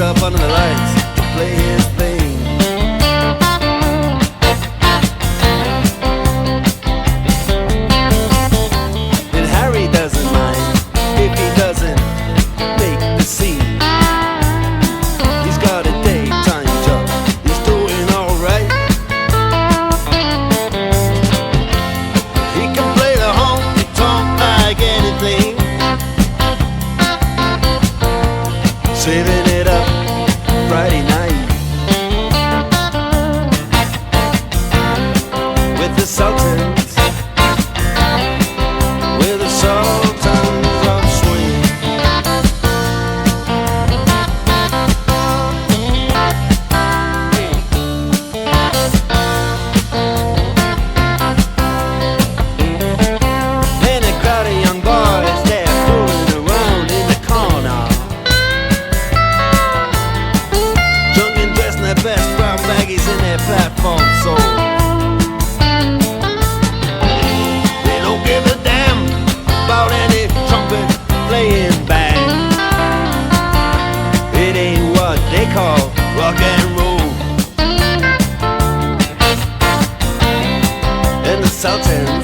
up under the lights to play his thing. And Harry doesn't mind if he doesn't make the scene. He's got a daytime job, he's doing alright. He can play the honky-tonk like anything, saving it up Friday night with the Sultans, with the Sultans of swing. And a crowd of young boys, they're fooling around in the corner, their best brown baggies in their platform soul. They don't give a damn about any trumpet playing band. It ain't what they call rock and roll. And the Sultans